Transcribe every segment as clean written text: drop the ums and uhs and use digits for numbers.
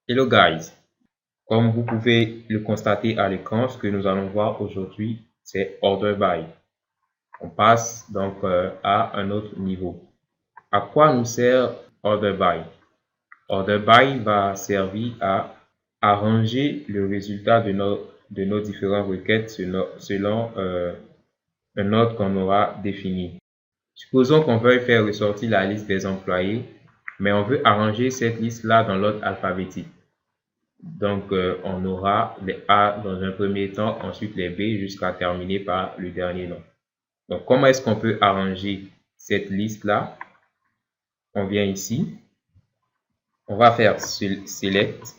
Hello guys, comme vous pouvez le constater à l'écran, ce que nous allons voir aujourd'hui, c'est Order By. On passe donc à un autre niveau. À quoi nous sert Order By? Order By va servir à arranger le résultat de nos différentes requêtes selon un ordre qu'on aura défini. Supposons qu'on veuille faire ressortir la liste des employés, mais on veut arranger cette liste-là dans l'ordre alphabétique. Donc, on aura les A dans un premier temps, ensuite les B jusqu'à terminer par le dernier nom. Donc, comment est-ce qu'on peut arranger cette liste-là? On vient ici, on va faire Select,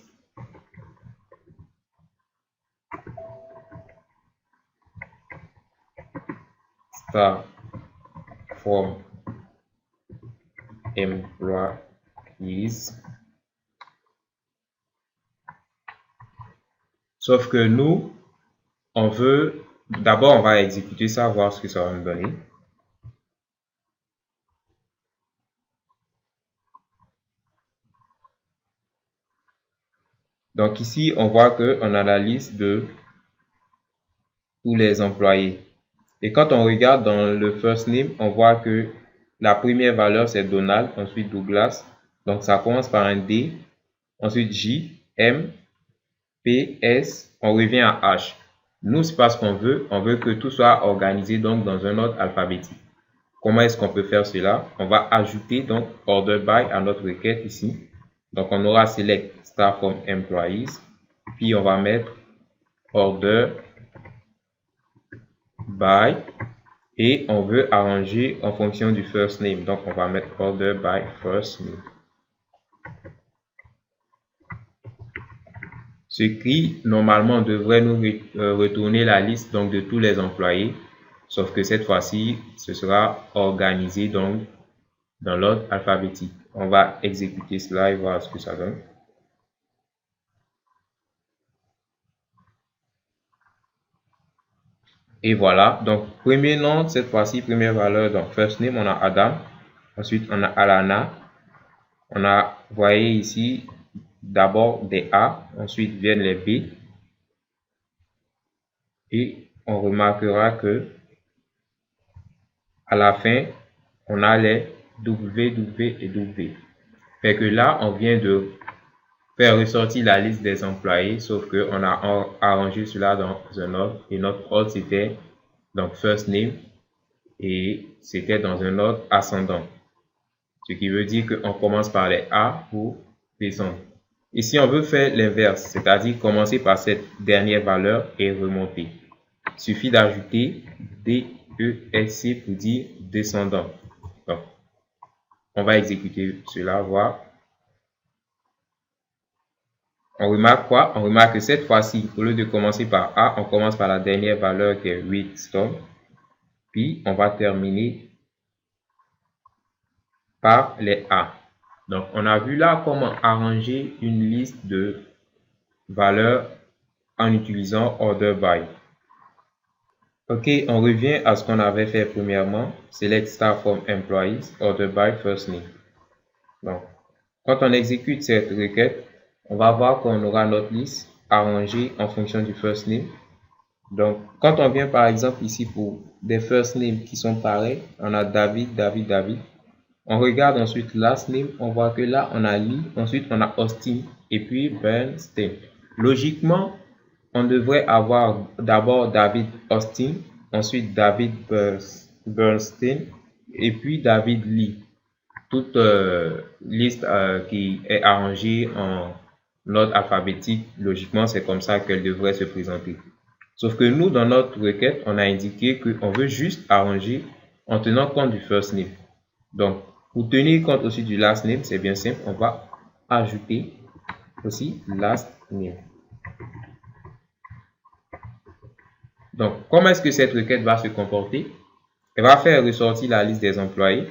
Start from Employees. Sauf que nous, on veut, d'abord on va exécuter ça, voir ce que ça va nous donner. Donc ici, on voit qu'on a la liste de tous les employés. Et quand on regarde dans le first name, on voit que la première valeur c'est Donald, ensuite Douglas. Donc ça commence par un D, ensuite J, M, P, S, on revient à H. Nous, c'est pas ce qu'on veut. On veut que tout soit organisé donc dans un ordre alphabétique. Comment est-ce qu'on peut faire cela? On va ajouter donc Order By à notre requête ici. Donc on aura Select Start from Employees. Puis on va mettre Order By. Et on veut arranger en fonction du first name. Donc on va mettre Order By First Name. Ce qui, normalement, devrait nous retourner la liste donc, de tous les employés. Sauf que cette fois-ci, ce sera organisé donc dans l'ordre alphabétique. On va exécuter cela et voir ce que ça donne. Et voilà. Donc, premier nom, cette fois-ci, première valeur. Donc, first name, on a Adam. Ensuite, on a Alana. On a, vous voyez ici, d'abord des A. Ensuite viennent les B. Et on remarquera que à la fin, on a les W, W et W. Fait que là, on vient de faire ressortir la liste des employés, sauf que on a arrangé cela dans un ordre. Et notre ordre, c'était donc first name et c'était dans un ordre ascendant. Ce qui veut dire qu'on commence par les A pour descendre. Et si on veut faire l'inverse, c'est-à-dire commencer par cette dernière valeur et remonter, il suffit d'ajouter DESC pour dire descendant. Donc, on va exécuter cela, voir. On remarque quoi? On remarque que cette fois-ci, au lieu de commencer par A, on commence par la dernière valeur qui est Wheatstone. Puis, on va terminer par les A. Donc, on a vu là comment arranger une liste de valeurs en utilisant Order By. Ok, on revient à ce qu'on avait fait premièrement. Select Start from Employees, Order By First Name. Donc, quand on exécute cette requête, on va voir qu'on aura notre liste arrangée en fonction du first name. Donc, quand on vient par exemple ici pour des first names qui sont pareils, on a David, David, David. On regarde ensuite last name, on voit que là, on a Lee, ensuite on a Austin et puis Bernstein. Logiquement, on devrait avoir d'abord David Austin, ensuite David Bernstein et puis David Lee. Toute liste qui est arrangée en ordre alphabétique, logiquement, c'est comme ça qu'elle devrait se présenter. Sauf que nous, dans notre requête, on a indiqué qu'on veut juste arranger en tenant compte du first name. Donc, pour tenir compte aussi du last name, c'est bien simple, on va ajouter aussi last name. Donc, comment est-ce que cette requête va se comporter? Elle va faire ressortir la liste des employés.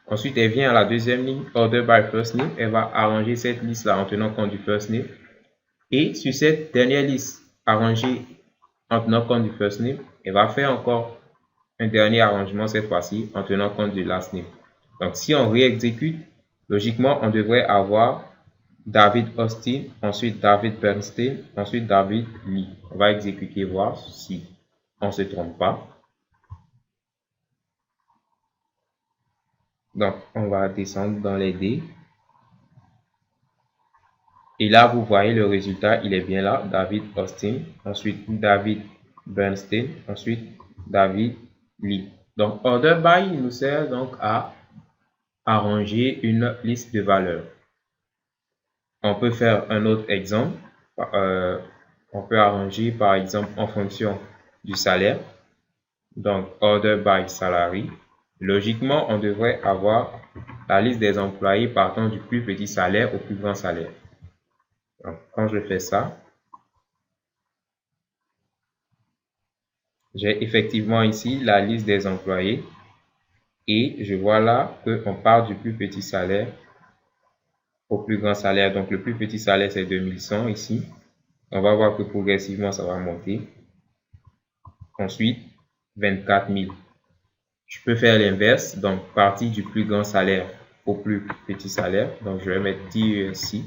Ensuite, elle vient à la deuxième ligne, Order By First Name. Elle va arranger cette liste-là en tenant compte du first name. Et sur cette dernière liste arrangée en tenant compte du first name, elle va faire encore un dernier arrangement cette fois-ci en tenant compte du last name. Donc, si on réexécute, logiquement, on devrait avoir David Austin, ensuite David Bernstein, ensuite David Lee. On va exécuter, voir si on ne se trompe pas. Donc, on va descendre dans les dés. Et là, vous voyez le résultat, il est bien là. David Austin, ensuite David Bernstein, ensuite David Lee. Donc, order by nous sert donc à arranger une liste de valeurs. On peut faire un autre exemple. On peut arranger par exemple en fonction du salaire. Donc, order by salary. Logiquement, on devrait avoir la liste des employés partant du plus petit salaire au plus grand salaire. Donc, quand je fais ça, j'ai effectivement ici la liste des employés et je vois là qu'on part du plus petit salaire au plus grand salaire. Donc, le plus petit salaire, c'est 2100 ici. On va voir que progressivement, ça va monter. Ensuite, 24 000. Je peux faire l'inverse, donc partir du plus grand salaire au plus petit salaire. Donc, je vais mettre 10 ici,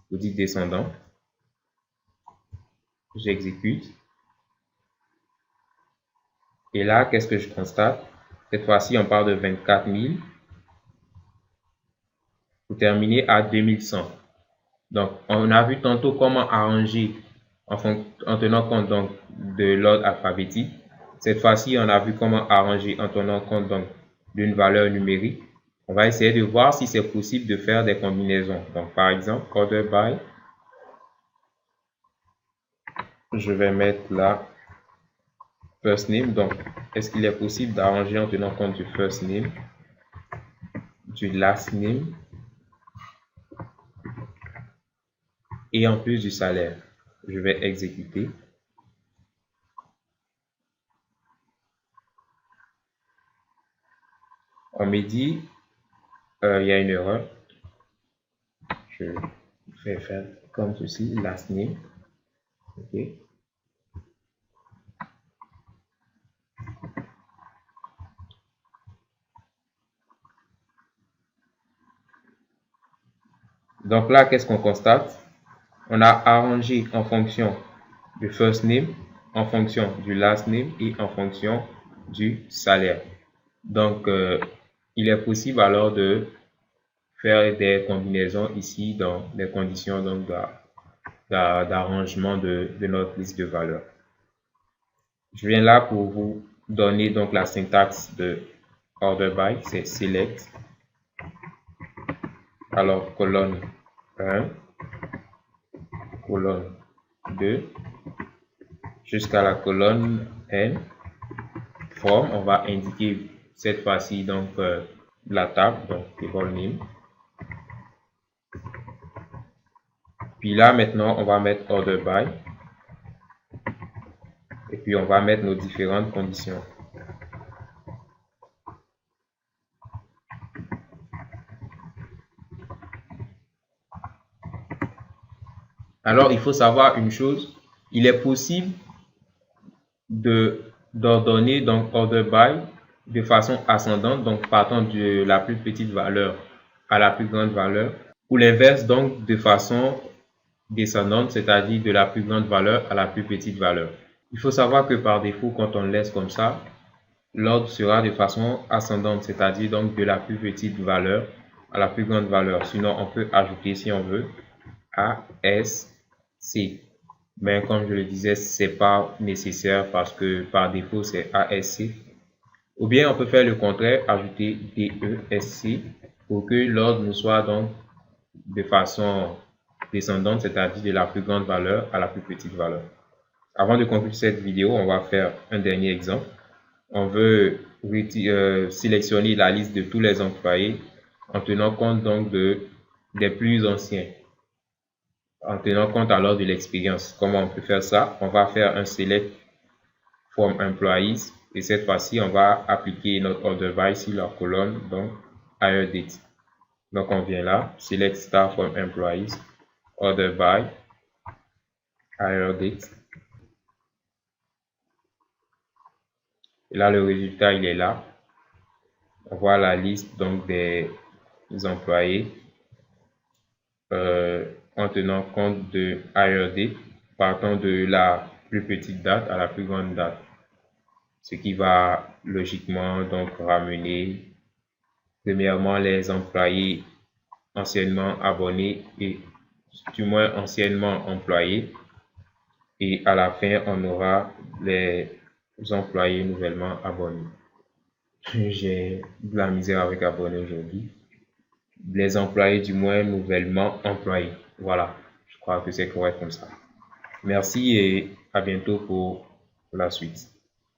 ou 10 descendant. J'exécute. Et là, qu'est-ce que je constate? Cette fois-ci, on part de 24 000 pour terminer à 2100. Donc, on a vu tantôt comment arranger en tenant compte donc de l'ordre alphabétique. Cette fois-ci, on a vu comment arranger en tenant compte donc d'une valeur numérique. On va essayer de voir si c'est possible de faire des combinaisons. Donc, par exemple, order by, je vais mettre là first name. Donc, est-ce qu'il est possible d'arranger en tenant compte du first name, du last name et en plus du salaire? Je vais exécuter. On me dit, il y a une erreur. Je vais faire comme ceci, last name. OK. Donc là, qu'est-ce qu'on constate? On a arrangé en fonction du first name, en fonction du last name et en fonction du salaire. Donc, il est possible alors de faire des combinaisons ici dans les conditions d'arrangement de notre liste de valeurs. Je viens là pour vous donner donc la syntaxe de order by, c'est select, alors colonne 1, colonne 2, jusqu'à la colonne N, forme, on va indiquer cette fois-ci donc la table, donc table name. Puis là maintenant on va mettre order by et puis on va mettre nos différentes conditions. Alors il faut savoir une chose, il est possible d'ordonner donc order by de façon ascendante, donc partant de la plus petite valeur à la plus grande valeur, ou l'inverse donc de façon descendante, c'est-à-dire de la plus grande valeur à la plus petite valeur. Il faut savoir que par défaut, quand on laisse comme ça, l'ordre sera de façon ascendante, c'est-à-dire donc de la plus petite valeur à la plus grande valeur. Sinon, on peut ajouter, si on veut, A, S, C. Mais comme je le disais, c'est pas nécessaire parce que par défaut, c'est ASC. Ou bien on peut faire le contraire, ajouter DESC pour que l'ordre nous soit donc de façon descendante, c'est-à-dire de la plus grande valeur à la plus petite valeur. Avant de conclure cette vidéo, on va faire un dernier exemple. On veut sélectionner la liste de tous les employés en tenant compte donc des plus anciens, en tenant compte alors de l'expérience. Comment on peut faire ça? On va faire un select from employees et cette fois-ci on va appliquer notre order by sur la colonne donc hire date. Donc on vient là, select star from employees, order by hire date. Et là le résultat il est là. On voit la liste donc des employés en tenant compte de ARD, partant de la plus petite date à la plus grande date. Ce qui va logiquement donc ramener premièrement les employés anciennement abonnés et du moins anciennement employés, et à la fin on aura les employés nouvellement abonnés. J'ai de la misère avec abonnés aujourd'hui. Les employés du moins nouvellement employés. Voilà, je crois que c'est correct comme ça. Merci et à bientôt pour la suite.